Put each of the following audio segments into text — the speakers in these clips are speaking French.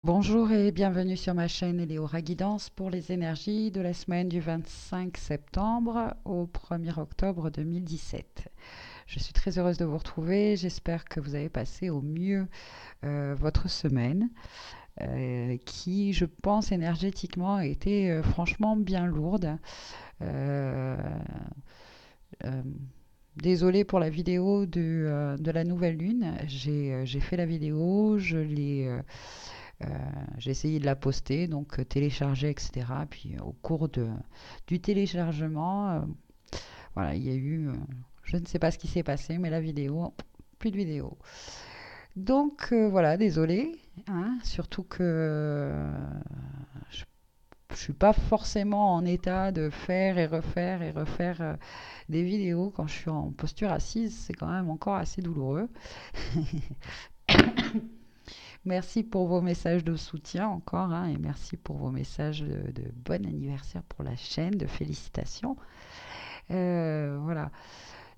Bonjour et bienvenue sur ma chaîne Eleora Guidance pour les énergies de la semaine du 25 septembre au 1er octobre 2017. Je suis très heureuse de vous retrouver. J'espère que vous avez passé au mieux votre semaine qui, je pense, énergétiquement a été franchement bien lourde. Euh, euh, Désolée pour la vidéo de la nouvelle lune. J'ai fait la vidéo, euh, j'ai essayé de la poster, donc télécharger, etc. Puis au cours du téléchargement, voilà, il y a eu, je ne sais pas ce qui s'est passé, mais la vidéo, plus de vidéo. Donc voilà, désolé, hein, surtout que je ne suis pas forcément en état de faire et refaire des vidéos quand je suis en posture assise, c'est quand même encore assez douloureux. Merci pour vos messages de soutien encore, hein, et merci pour vos messages de bon anniversaire pour la chaîne, de félicitations. Voilà.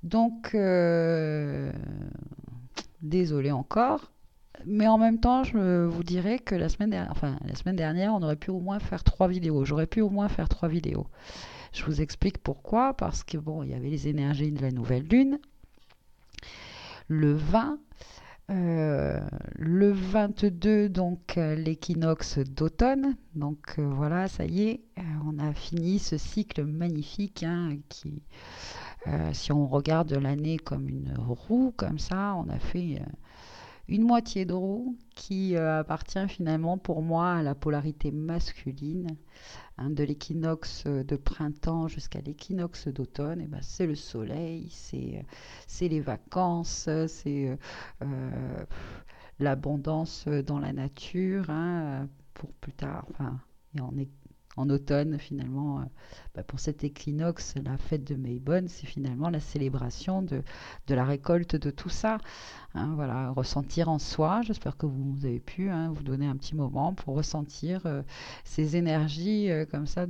Donc, désolé encore. Mais en même temps, je vous dirais que la semaine dernière, on aurait pu au moins faire trois vidéos. J'aurais pu au moins faire trois vidéos. Je vous explique pourquoi. Parce que bon, il y avait les énergies de la nouvelle lune. Le 20, Euh, le 22, donc l'équinoxe d'automne. Donc voilà, ça y est, on a fini ce cycle magnifique, hein, qui, si on regarde l'année comme une roue, comme ça, on a fait une moitié de roue qui appartient finalement pour moi à la polarité masculine, hein, de l'équinoxe de printemps jusqu'à l'équinoxe d'automne. Et ben, c'est le soleil, c'est les vacances, c'est l'abondance dans la nature, hein, pour plus tard, enfin, et en automne finalement, bah, pour cet équinoxe, la fête de Maybonne, c'est finalement la célébration de la récolte de tout ça, hein, voilà, ressentir en soi. J'espère que vous avez pu, hein, vous donner un petit moment pour ressentir ces énergies comme ça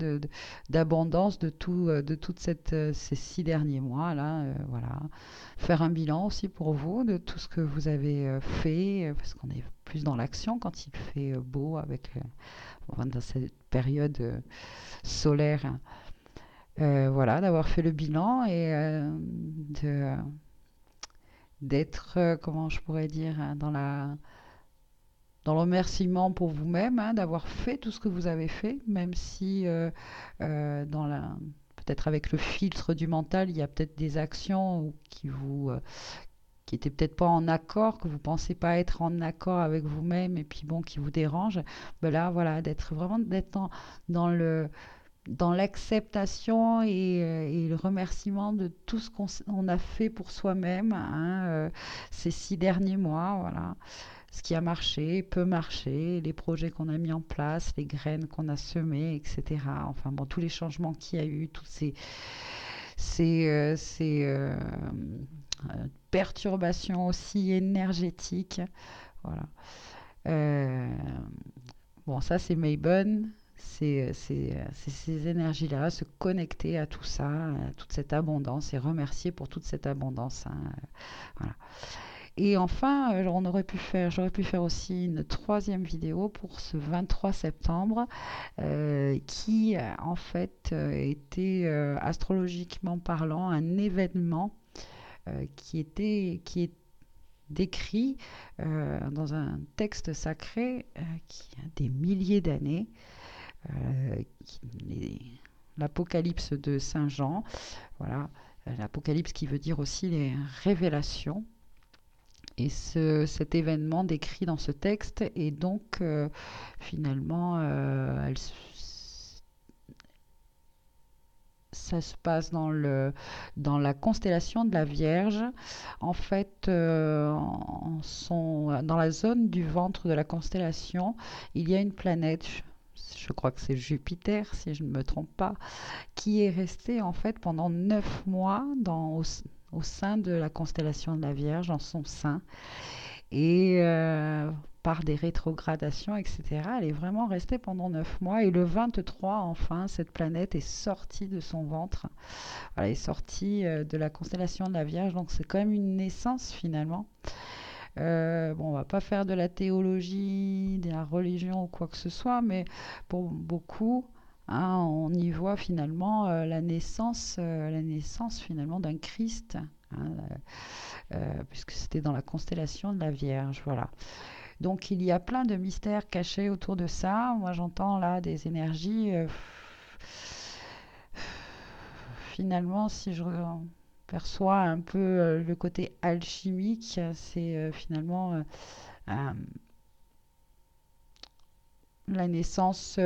d'abondance de toute ces 6 derniers mois là, voilà. Faire un bilan aussi pour vous de tout ce que vous avez fait, parce qu'on est plus dans l'action quand il fait beau enfin, dans cette période solaire. Voilà, d'avoir fait le bilan et d'être, comment je pourrais dire, hein, dans le remerciement pour vous-même, hein, d'avoir fait tout ce que vous avez fait, même si dans la peut-être avec le filtre du mental, il y a peut-être des actions qui étaient peut-être pas en accord, que vous pensez pas être en accord avec vous-même et puis bon, qui vous dérangent. Ben là, voilà, d'être dans le dans l'acceptation et le remerciement de tout ce qu'on a fait pour soi-même, hein, ces 6 derniers mois, voilà. Ce qui a marché, peut marcher, les projets qu'on a mis en place, les graines qu'on a semées, etc. Enfin bon, tous les changements qu'il y a eu, tous perturbations aussi énergétiques. Voilà. Euh, bon, ça c'est Maybon. C'est ces énergies-là, se connecter à tout ça, à toute cette abondance et remercier pour toute cette abondance, hein. Voilà. Et enfin, j'aurais pu faire aussi une troisième vidéo pour ce 23 septembre, qui en fait était astrologiquement parlant un événement qui est décrit dans un texte sacré qui a des milliers d'années, euh, l'Apocalypse de Saint Jean. Voilà, l'Apocalypse qui veut dire aussi les révélations. Et cet événement décrit dans ce texte est donc finalement, ça se passe dans la constellation de la Vierge. En fait, dans la zone du ventre de la constellation, il y a une planète, je crois que c'est Jupiter, si je ne me trompe pas, qui est restée en fait pendant 9 mois au sein de la constellation de la Vierge, dans son sein. Et par des rétrogradations, etc., elle est vraiment restée pendant 9 mois. Et le 23, enfin, cette planète est sortie de son ventre. Elle est sortie de la constellation de la Vierge. Donc c'est quand même une naissance finalement. Bon, on va pas faire de la théologie, de la religion ou quoi que ce soit, mais pour beaucoup, hein, on y voit finalement la naissance finalement d'un Christ, hein, puisque c'était dans la constellation de la Vierge, voilà. Donc il y a plein de mystères cachés autour de ça. Moi j'entends là des énergies. Finalement, si je perçois un peu le côté alchimique, c'est finalement euh, la naissance,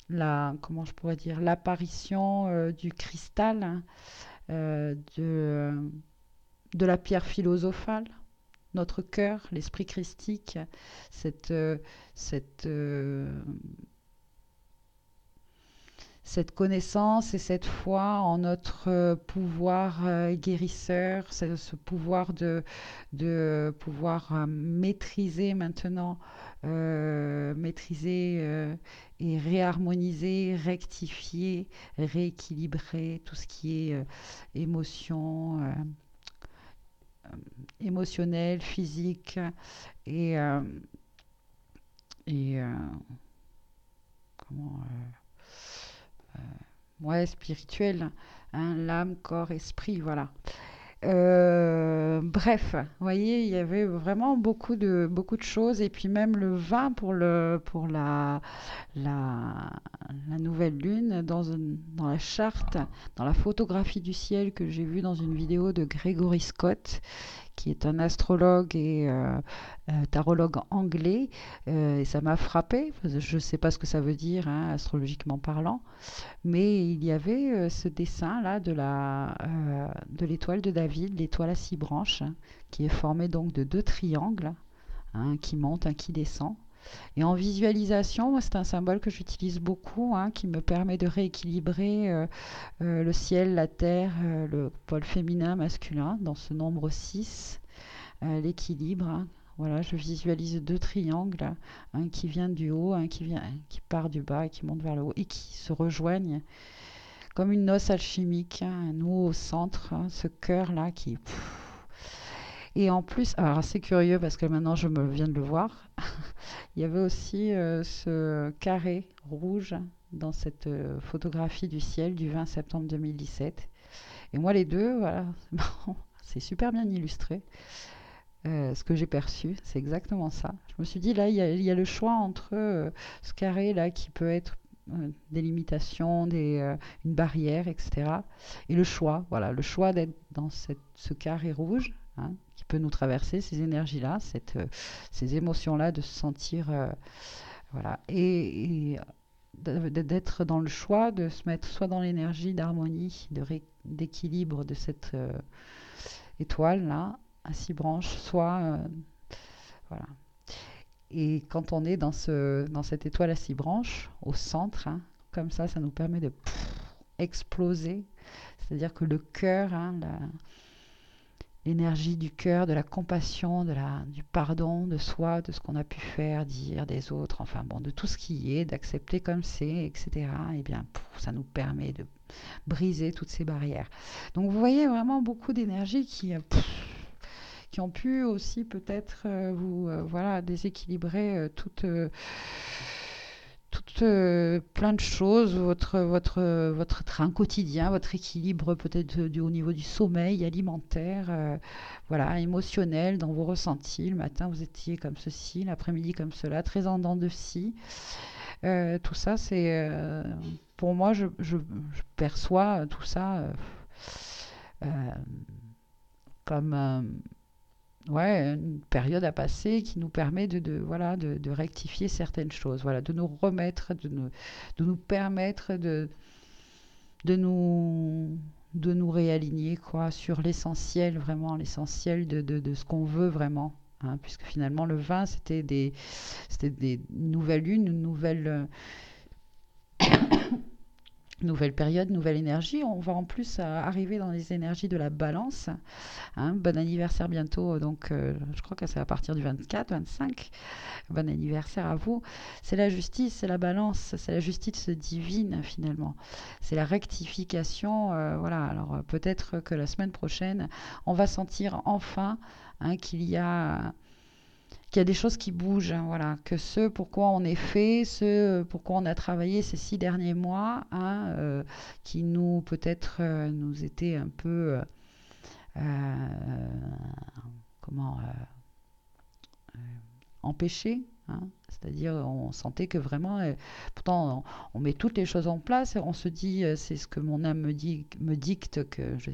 comment je pourrais dire, l'apparition du cristal, hein, de la pierre philosophale, notre cœur, l'esprit christique, cette, euh, cette, euh, cette connaissance et cette foi en notre pouvoir guérisseur, ce pouvoir de pouvoir maîtriser maintenant, maîtriser et réharmoniser, rectifier, rééquilibrer tout ce qui est émotion, émotionnelle, physique et, euh, et comment ouais, spirituel, hein, l'âme, corps, esprit, voilà. Bref, vous voyez, il y avait vraiment beaucoup de choses, et puis même le vin pour la, la nouvelle lune, dans la charte, dans la photographie du ciel que j'ai vue dans une vidéo de Gregory Scott, qui est un astrologue et tarologue anglais. Et ça m'a frappé. Je ne sais pas ce que ça veut dire, hein, astrologiquement parlant, mais il y avait ce dessin-là de l'étoile de David, l'étoile à 6 branches, hein, qui est formée donc de 2 triangles, hein, un qui monte, un qui descend. Et en visualisation, moi, c'est un symbole que j'utilise beaucoup, hein, qui me permet de rééquilibrer le ciel, la terre, le pôle féminin, masculin, dans ce nombre 6, l'équilibre, hein. Voilà, je visualise 2 triangles, un qui vient du haut, qui part du bas et qui monte vers le haut et qui se rejoignent comme une noce alchimique, hein, nous au centre, hein, ce cœur-là qui... Et en plus, alors c'est curieux parce que maintenant je me viens de le voir, il y avait aussi ce carré rouge dans cette photographie du ciel du 20 septembre 2017. Et moi, les deux, voilà, c'est super bien illustré. Ce que j'ai perçu, c'est exactement ça. Je me suis dit, là, il y a le choix entre ce carré-là qui peut être des limitations, une barrière, etc. Et le choix, voilà, le choix d'être dans ce carré rouge, hein, qui peut nous traverser, ces énergies-là, ces émotions-là, de se sentir, voilà, et d'être dans le choix de se mettre soit dans l'énergie d'harmonie, d'équilibre de cette étoile-là, à 6 branches, soit voilà. Et quand on est dans cette étoile à 6 branches, au centre, hein, comme ça nous permet de exploser. C'est-à-dire que le cœur, hein, l'énergie du cœur, de la compassion, du pardon de soi, de ce qu'on a pu faire, dire des autres, enfin bon, de tout ce qui est, d'accepter comme c'est, etc. Et bien, ça nous permet de briser toutes ces barrières. Donc vous voyez vraiment beaucoup d'énergie qui ont pu aussi peut-être vous voilà, déséquilibrer plein de choses, votre train quotidien, votre équilibre peut-être au niveau du sommeil alimentaire, voilà, émotionnel dans vos ressentis. Le matin, vous étiez comme ceci, l'après-midi comme cela, très en dents de scie. Tout ça, c'est pour moi, je perçois tout ça euh, comme ouais, une période à passer qui nous permet voilà, de rectifier certaines choses, voilà, de nous remettre, de nous permettre de nous, de nous réaligner quoi, sur l'essentiel, vraiment l'essentiel de ce qu'on veut vraiment. Hein, puisque finalement le vin c'était des nouvelles lunes, une nouvelle période, nouvelle énergie. On va en plus arriver dans les énergies de la balance. Hein, bon anniversaire bientôt, donc je crois que c'est à partir du 24, 25. Bon anniversaire à vous. C'est la justice, c'est la balance, c'est la justice divine finalement. C'est la rectification. Voilà, alors peut-être que la semaine prochaine, on va sentir enfin hein, qu'il y a des choses qui bougent, hein, voilà, que ce pourquoi on est fait, ce pourquoi on a travaillé ces 6 derniers mois, hein, qui nous peut-être nous étaient un peu comment empêchés. Hein. C'est-à-dire, on sentait que vraiment, pourtant, on met toutes les choses en place, on se dit, c'est ce que mon âme me dicte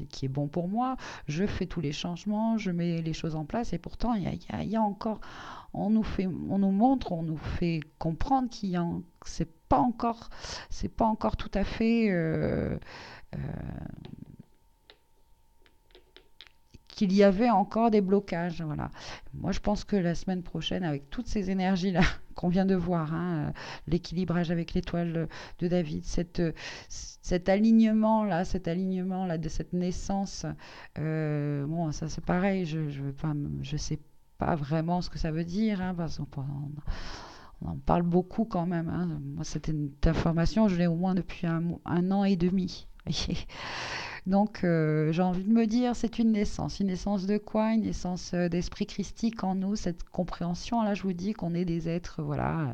qui est bon pour moi, je fais tous les changements, je mets les choses en place, et pourtant, il y a encore, on nous montre, on nous fait comprendre c'est pas encore tout à fait, euh, qu'il y avait encore des blocages. Voilà. Moi, je pense que la semaine prochaine, avec toutes ces énergies-là qu'on vient de voir, hein, l'équilibrage avec l'étoile de David, cet alignement-là de cette naissance, bon, ça c'est pareil, je sais pas vraiment ce que ça veut dire, hein, parce qu'on on en parle beaucoup quand même. Hein. Moi, cette information, je l'ai au moins depuis un an et demi. Donc, j'ai envie de me dire, c'est une naissance. Une naissance de quoi? Une naissance d'esprit christique en nous, cette compréhension. Là, je vous dis qu'on est des êtres, voilà,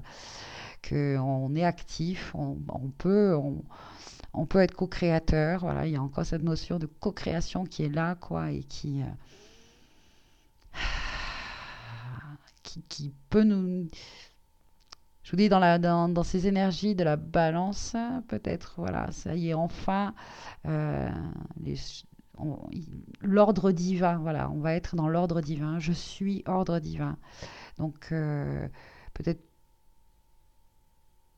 qu'on est actif, on peut être co-créateur. Voilà, il y a encore cette notion de co-création qui est là, quoi, et qui peut nous. Je vous dis, dans ces énergies de la balance, peut-être, voilà, ça y est, enfin, euh, les, on- l'ordre divin, voilà, on va être dans l'ordre divin. Je suis ordre divin. Donc, peut-être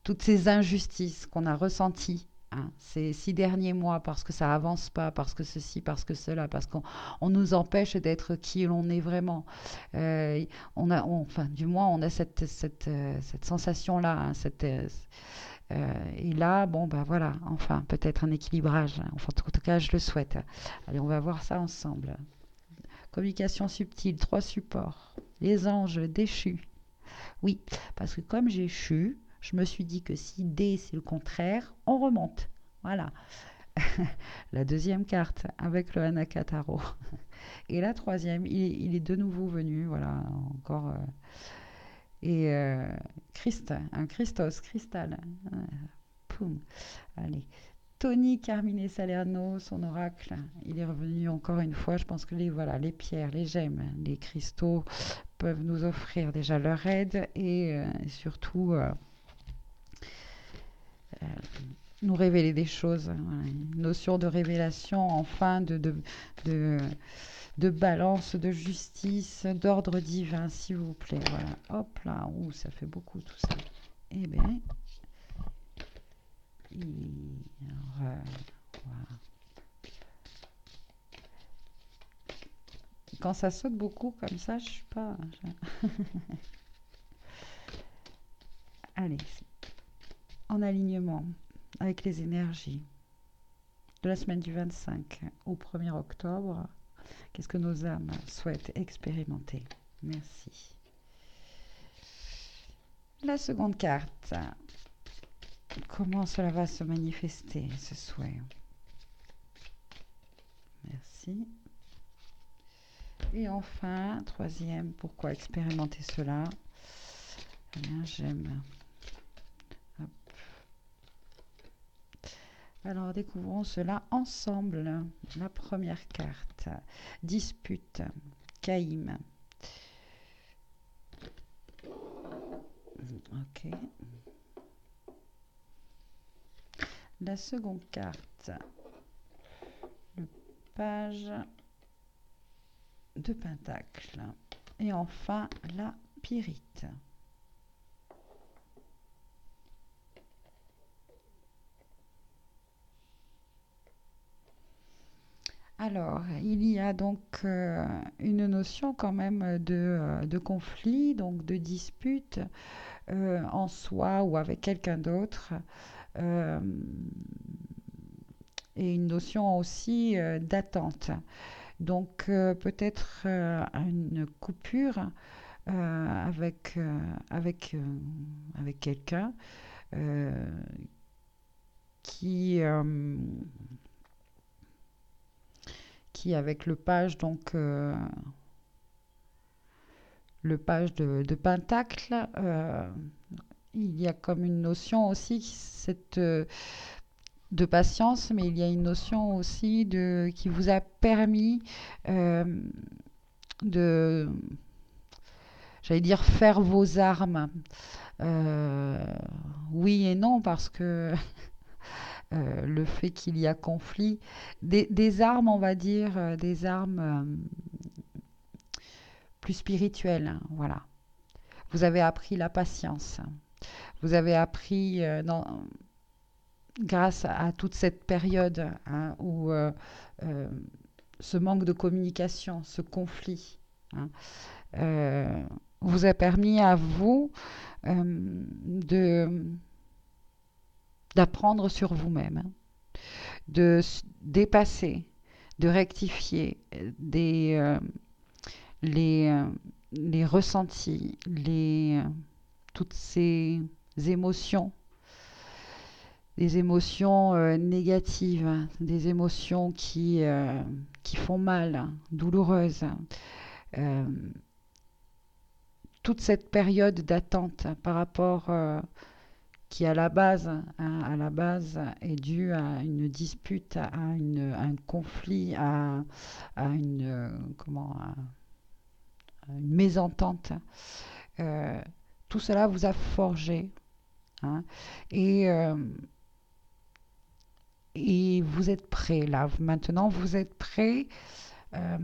toutes ces injustices qu'on a ressenties, hein, ces 6 derniers mois, parce que ça avance pas, parce que ceci, parce que cela, parce qu'on nous empêche d'être qui l'on est vraiment. Euh, enfin, du moins, on a cette sensation-là, hein, et là, bon, ben voilà, enfin, peut-être un équilibrage. Hein. Enfin, en tout cas, je le souhaite. Allez, on va voir ça ensemble. Communication subtile, 3 supports. Les anges déchus. Oui, parce que comme j'ai chu, je me suis dit que si D c'est le contraire, on remonte. Voilà. La deuxième carte avec le Hanakataro. Et la troisième, il est de nouveau venu. Voilà, encore. Et un Christos, cristal. Poum. Allez. Tony Carmine Salerno, son oracle, il est revenu encore une fois. Je pense que voilà, les pierres, les gemmes, les cristaux peuvent nous offrir déjà leur aide et surtout euh, nous révéler des choses. Voilà, une notion de révélation, enfin, de, de balance, de justice, d'ordre divin, s'il vous plaît. Voilà, hop là, ouh, ça fait beaucoup tout ça. Eh bien, voilà. Quand ça saute beaucoup comme ça, je suis pas. Allez, en alignement avec les énergies de la semaine du 25 au 1er octobre. Qu'est-ce que nos âmes souhaitent expérimenter? Merci. La seconde carte. Comment cela va se manifester, ce souhait? Merci. Et enfin, troisième, pourquoi expérimenter cela? Eh bien, j'aime. Hop. Alors, découvrons cela ensemble. La première carte, dispute, Caïm. Ok. La seconde carte, le page de Pentacle. Et enfin, la Pyrite. Alors, il y a donc une notion quand même de conflit, donc de dispute en soi ou avec quelqu'un d'autre, euh, et une notion aussi d'attente. Donc, peut-être une coupure avec, avec quelqu'un euh, qui, qui, avec le page, donc le page de Pentacle, il y a comme une notion aussi de patience, mais il y a une notion aussi qui vous a permis euh, de, j'allais dire, faire vos armes. Euh, oui et non, parce que le fait qu'il y a conflit, des armes, on va dire, des armes plus spirituelles, hein, voilà. Vous avez appris la patience. Vous avez appris, grâce à toute cette période, hein, où euh, ce manque de communication, ce conflit, hein, euh, vous a permis à vous de d'apprendre sur vous-même, hein, dépasser, de rectifier les, euh, les ressentis, toutes ces émotions, des émotions négatives, hein, des émotions qui font mal, hein, douloureuses. Euh, Toute cette période d'attente par rapport qui à la base est due à une dispute, à un conflit, à une, à une mésentente. Euh, Tout cela vous a forgé, hein, et, euh, et vous êtes prêt là. Maintenant, vous êtes prêt. euh,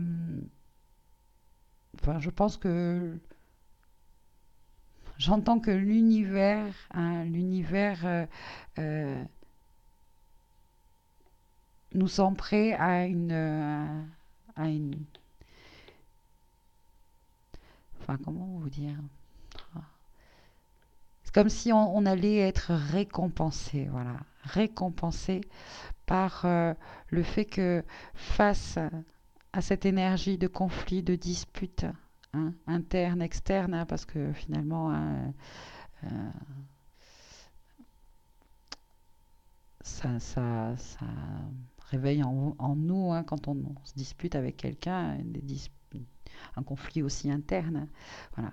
enfin, je pense que j'entends que l'univers, hein, l'univers euh, nous sent prêts à une, enfin, comment vous dire? C'est comme si on allait être récompensé, voilà, récompensé par le fait que face à cette énergie de conflit, de dispute, hein, interne, externe, hein, parce que finalement, hein, euh, ça réveille en nous, hein, quand on se dispute avec quelqu'un, un conflit aussi interne. Voilà.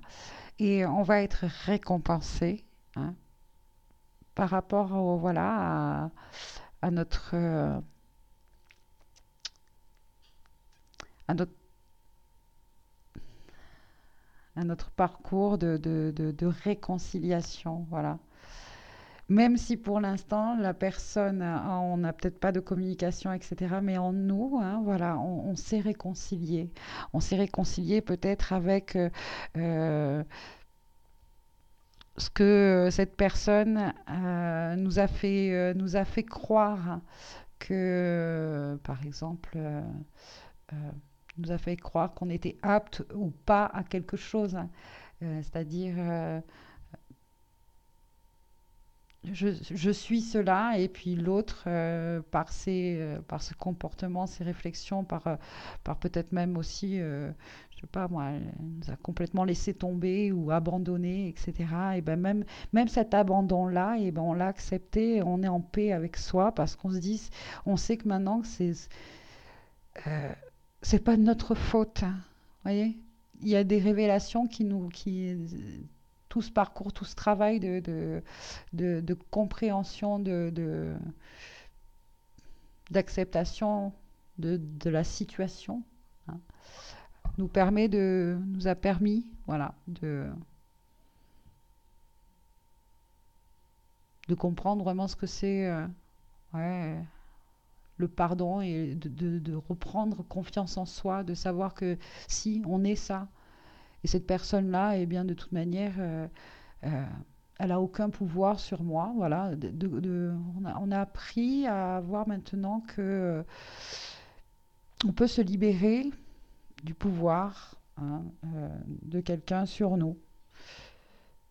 Et on va être récompensé, hein, par rapport voilà, à à notre, à notre parcours de réconciliation. Voilà. Même si pour l'instant, la personne, on n'a peut-être pas de communication, etc., mais en nous, hein, voilà, on s'est réconcilié. On s'est réconcilié peut-être avec ce que cette personne nous a fait croire que, par exemple, euh, nous a fait croire qu'on était apte ou pas à quelque chose. C'est-à-dire, je suis cela, et puis l'autre, par ce comportement, ses réflexions, par peut-être même aussi, je sais pas moi, elle nous a complètement laissé tomber ou abandonné, etc. Et ben même cet abandon-là, et ben on l'a accepté, on est en paix avec soi, parce qu'on se dit, on sait que maintenant que euh, c'est pas de notre faute, hein. Vous voyez, il y a des révélations tout ce parcours, tout ce travail de compréhension, d'acceptation de la situation, hein, nous a permis, voilà, de comprendre vraiment ce que c'est, ouais, le pardon, et de reprendre confiance en soi, de savoir que si on est ça, et cette personne-là, eh bien, de toute manière, euh, elle a aucun pouvoir sur moi. Voilà. On a appris à voir maintenant que on peut se libérer du pouvoir, hein, de quelqu'un sur nous.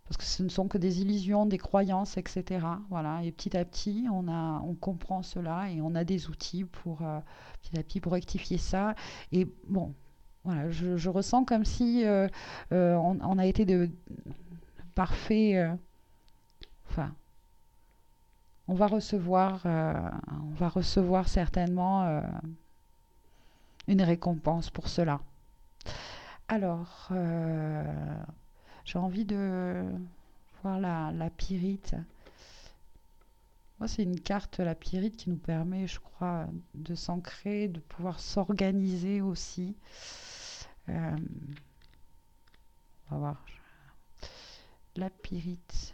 Parce que ce ne sont que des illusions, des croyances, etc. Voilà. Et petit à petit, on comprend cela, et on a des outils pour petit à petit pour rectifier ça. Et bon, voilà, je ressens comme si on a été de parfait. Enfin, on va recevoir certainement une récompense pour cela. Alors, j'ai envie de voir la pyrite. Moi, c'est une carte, la pyrite, qui nous permet, je crois, de s'ancrer, de pouvoir s'organiser aussi. Euh, on va voir. La pyrite.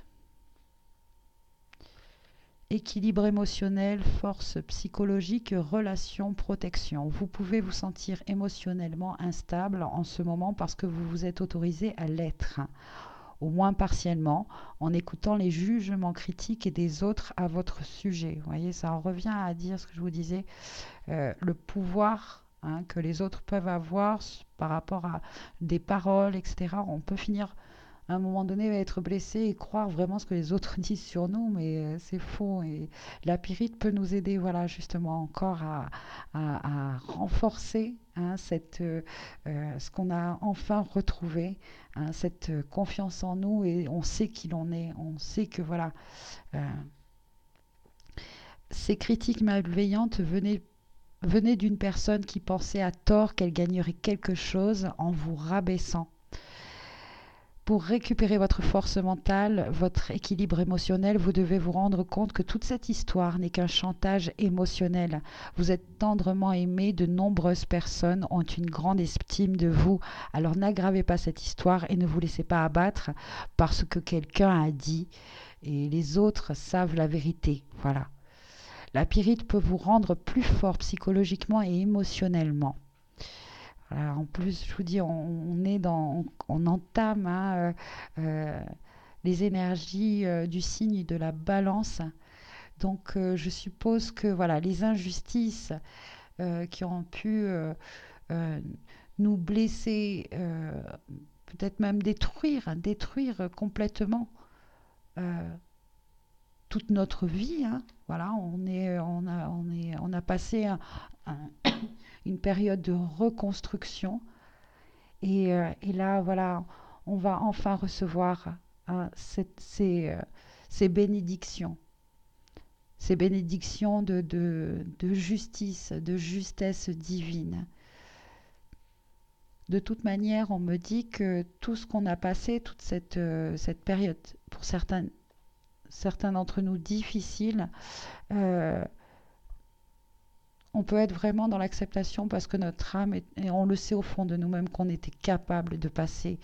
Équilibre émotionnel, force psychologique, relation, protection. Vous pouvez vous sentir émotionnellement instable en ce moment parce que vous vous êtes autorisé à l'être, au moins partiellement, en écoutant les jugements critiques et des autres à votre sujet. Vous voyez, ça en revient à dire ce que je vous disais, le pouvoir, hein, que les autres peuvent avoir par rapport à des paroles, etc. On peut finir à un moment donné être blessé et croire vraiment ce que les autres disent sur nous, mais c'est faux. Et la pyrite peut nous aider, voilà, justement, encore à renforcer, hein, ce qu'on a enfin retrouvé, hein, cette confiance en nous, et on sait qui l'on est, on sait que, voilà, euh, ces critiques malveillantes venaient d'une personne qui pensait à tort qu'elle gagnerait quelque chose en vous rabaissant. Pour récupérer votre force mentale, votre équilibre émotionnel, vous devez vous rendre compte que toute cette histoire n'est qu'un chantage émotionnel. Vous êtes tendrement aimé, de nombreuses personnes ont une grande estime de vous. Alors n'aggravez pas cette histoire et ne vous laissez pas abattre parce que quelqu'un a dit et les autres savent la vérité. Voilà. La pyrite peut vous rendre plus fort psychologiquement et émotionnellement. Voilà, en plus, je vous dis, on est on entame, hein, euh, les énergies du signe de la balance. Donc, je suppose que voilà, les injustices qui ont pu euh, nous blesser, peut-être même détruire complètement euh, toute notre vie, hein. Voilà, on a passé un- une période de reconstruction. Et là, voilà, on va enfin recevoir, hein, ces bénédictions, ces bénédictions de justice, de justesse divine. De toute manière, on me dit que tout ce qu'on a passé, toute cette période, pour certains d'entre nous difficile, euh, on peut être vraiment dans l'acceptation parce que notre âme, et on le sait au fond de nous-mêmes, qu'on était capable de passer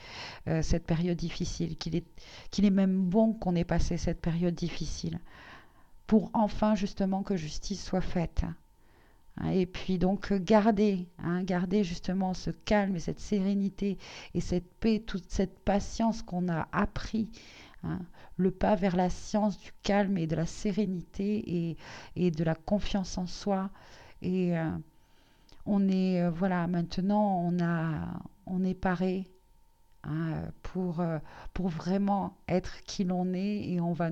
cette période difficile, qu'il est même bon qu'on ait passé cette période difficile pour enfin justement que justice soit faite. Et puis donc garder, hein, garder justement ce calme et cette sérénité et cette paix, toute cette patience qu'on a appris, hein, le pas vers la science du calme et de la sérénité et de la confiance en soi. Et on est, voilà, maintenant on est paré, hein, pour vraiment être qui l'on est, et on va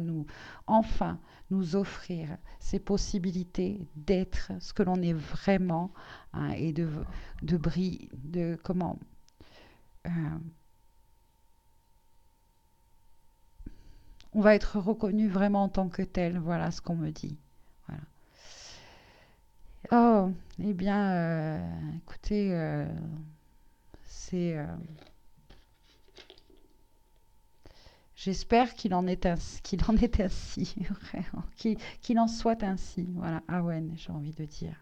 enfin nous offrir ces possibilités d'être ce que l'on est vraiment, hein, et de briller, de comment, euh, on va être reconnu vraiment en tant que tel, voilà ce qu'on me dit. Voilà. Oh, eh bien, écoutez, c'est j'espère qu'il en est ainsi, vraiment, qu'il en soit ainsi. Voilà, Awen, j'ai envie de dire.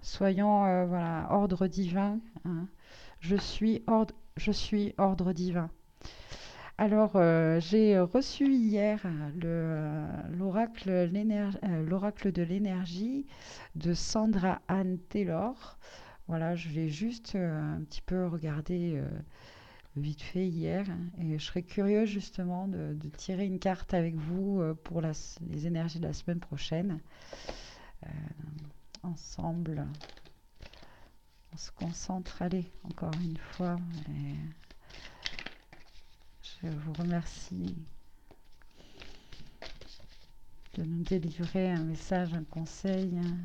Soyons, voilà, ordre divin, hein. Je suis ordre divin. Alors, j'ai reçu hier l'oracle de l'énergie de Sandra Anne Taylor. Voilà, je l'ai juste un petit peu regardé vite fait hier, et je serais curieuse justement de tirer une carte avec vous pour les énergies de la semaine prochaine. Euh, Ensemble, on se concentre. Allez, encore une fois, et je vous remercie de nous délivrer un message, un conseil, hein,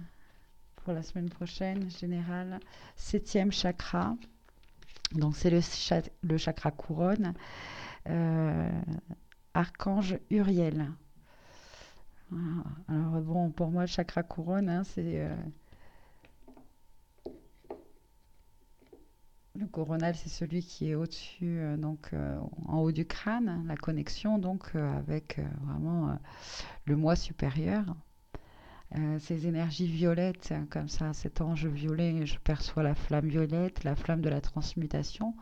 pour la semaine prochaine, général. Septième chakra, donc c'est le chakra couronne. Euh, Archange Uriel. Voilà. Alors bon, pour moi, le chakra couronne, hein, Le coronal, c'est celui qui est au-dessus, en haut du crâne, la connexion avec vraiment le moi supérieur. Ces énergies violettes, comme ça, cet ange violet, je perçois la flamme violette, la flamme de la transmutation.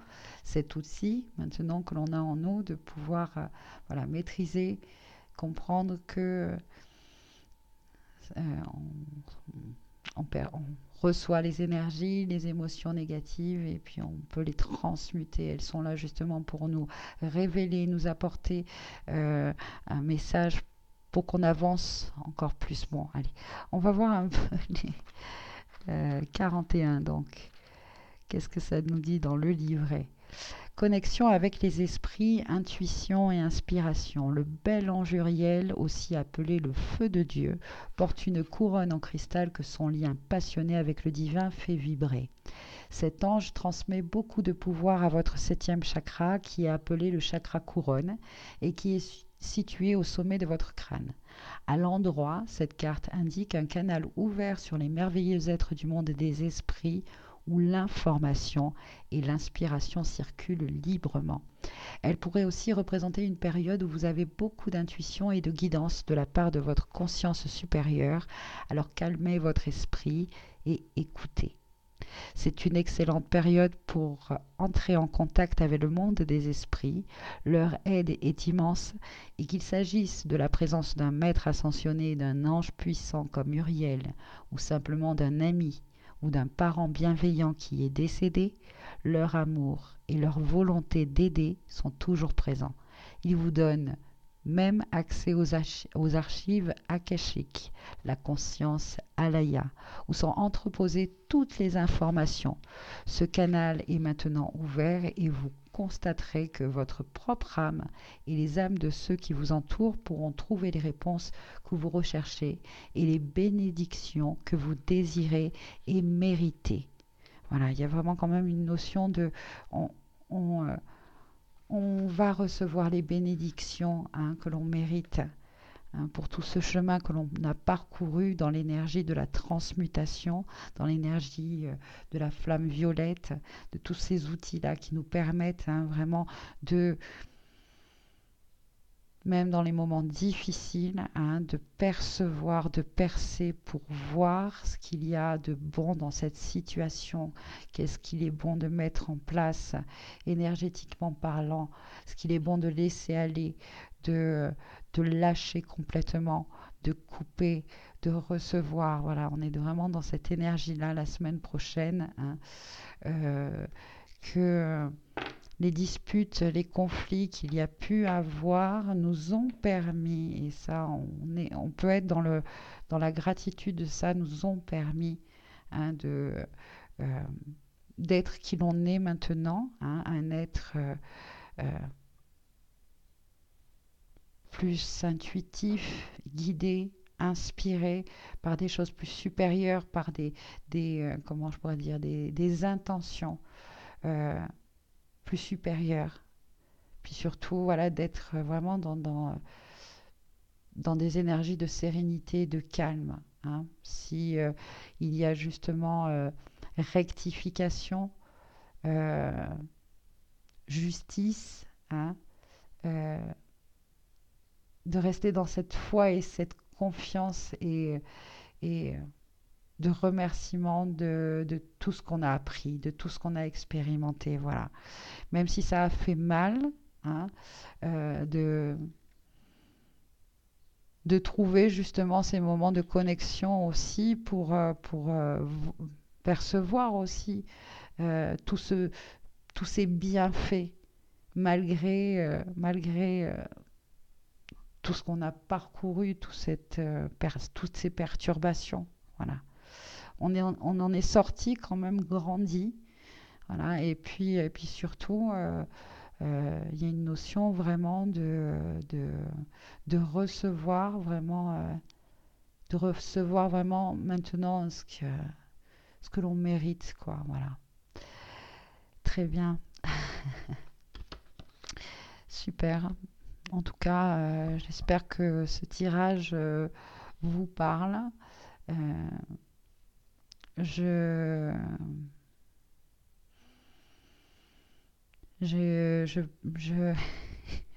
Cet outil, maintenant que l'on a en nous, de pouvoir voilà, maîtriser, comprendre que on reçoit les énergies, les émotions négatives et puis on peut les transmuter. Elles sont là justement pour nous révéler, nous apporter un message pour qu'on avance encore plus. Bon, allez, on va voir un peu les 41 donc. Qu'est-ce que ça nous dit dans le livret? Connexion avec les esprits, intuition et inspiration. Le bel ange Uriel, aussi appelé le feu de Dieu, porte une couronne en cristal que son lien passionné avec le divin fait vibrer. Cet ange transmet beaucoup de pouvoir à votre septième chakra, qui est appelé le chakra couronne et qui est situé au sommet de votre crâne. À l'endroit, cette carte indique un canal ouvert sur les merveilleux êtres du monde des esprits où l'information et l'inspiration circulent librement. Elle pourrait aussi représenter une période où vous avez beaucoup d'intuition et de guidance de la part de votre conscience supérieure, alors calmez votre esprit et écoutez. C'est une excellente période pour entrer en contact avec le monde des esprits. Leur aide est immense et qu'il s'agisse de la présence d'un maître ascensionné, d'un ange puissant comme Uriel ou simplement d'un ami ou d'un parent bienveillant qui est décédé, leur amour et leur volonté d'aider sont toujours présents. Ils vous donnent même accès aux archives akashiques, la conscience alaya, où sont entreposées toutes les informations. Ce canal est maintenant ouvert et vous constaterez que votre propre âme et les âmes de ceux qui vous entourent pourront trouver les réponses que vous recherchez et les bénédictions que vous désirez et méritez. Voilà, il y a vraiment quand même une notion de... On, on, euh, on va recevoir les bénédictions que l'on mérite pour tout ce chemin que l'on a parcouru dans l'énergie de la transmutation, dans l'énergie de la flamme violette, de tous ces outils-là qui nous permettent vraiment de, même dans les moments difficiles, de percevoir, de percer pour voir ce qu'il y a de bon dans cette situation, qu'est-ce qu'il est bon de mettre en place énergétiquement parlant, ce qu'il est bon de laisser aller, de lâcher complètement, de couper, de recevoir. Voilà, on est vraiment dans cette énergie-là la semaine prochaine, que les disputes, les conflits qu'il y a pu avoir nous ont permis, et ça, on peut être dans la gratitude de ça, nous ont permis de euh, d'être qui l'on est maintenant, un être plus intuitif, guidé, inspiré par des choses plus supérieures, par comment je pourrais dire, des intentions euh, plus supérieures. Puis surtout, voilà, d'être vraiment dans des énergies de sérénité, de calme. Si il y a justement rectification, euh, justice, euh, de rester dans cette foi et cette confiance et de remerciement de tout ce qu'on a appris, de tout ce qu'on a expérimenté. Voilà. Même si ça a fait mal, hein, euh, de, de trouver justement ces moments de connexion aussi pour percevoir aussi tout tous ces bienfaits malgré tout ce qu'on a parcouru, toutes ces perturbations. Voilà. On en est sorti quand même grandi. Voilà. Et puis surtout, il y a une notion vraiment de de recevoir vraiment maintenant ce que l'on mérite, quoi. Voilà. Très bien. Super. En tout cas, j'espère que ce tirage vous parle. Euh, je Je, je, je,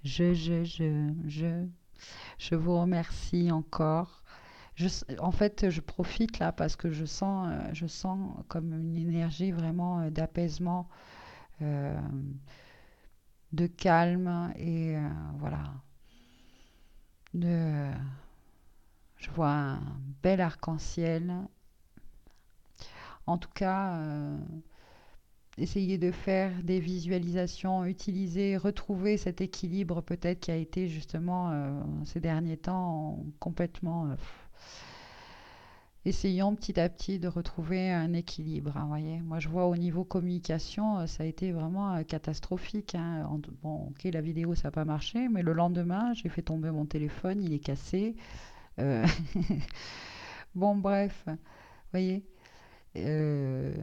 je, je, je, je, je vous remercie encore. En fait, je profite là parce que je sens comme une énergie vraiment d'apaisement, euh, de calme et voilà. De, je vois un bel arc-en-ciel. En tout cas, essayer de faire des visualisations, utiliser, retrouver cet équilibre peut-être qui a été justement ces derniers temps complètement. Essayons petit à petit de retrouver un équilibre, hein, voyez. Moi, je vois au niveau communication, ça a été vraiment catastrophique, hein. Bon, ok, la vidéo, ça n'a pas marché, mais le lendemain, j'ai fait tomber mon téléphone, il est cassé. Euh, bon, bref, voyez. Euh,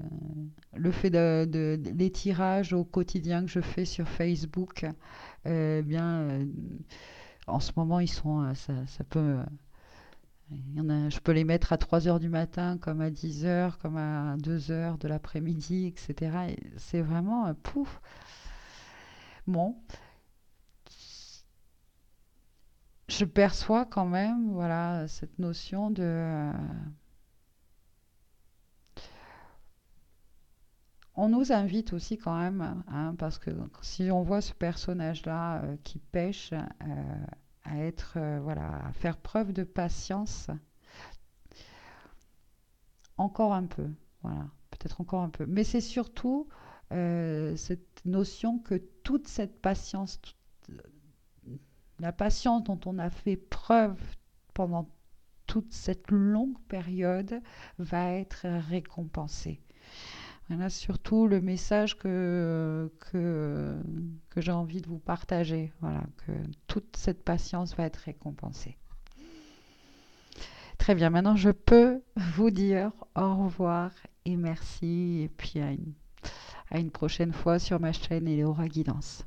le fait les tirages au quotidien que je fais sur Facebook, en ce moment, ils sont, ça peut, je peux les mettre à 3 heures du matin, comme à 10 heures, comme à 2 heures de l'après-midi, etc. Et c'est vraiment pouf. Bon, je perçois quand même, voilà, cette notion de. On nous invite aussi quand même, hein, parce que si on voit ce personnage-là qui pêche, à être, voilà, à faire preuve de patience, encore un peu, voilà, peut-être encore un peu. Mais c'est surtout cette notion que toute cette patience, la patience dont on a fait preuve pendant toute cette longue période va être récompensée. Voilà surtout le message que j'ai envie de vous partager. Voilà, que toute cette patience va être récompensée. Très bien, maintenant je peux vous dire au revoir et merci. Et puis à une prochaine fois sur ma chaîne Eleora Guidance.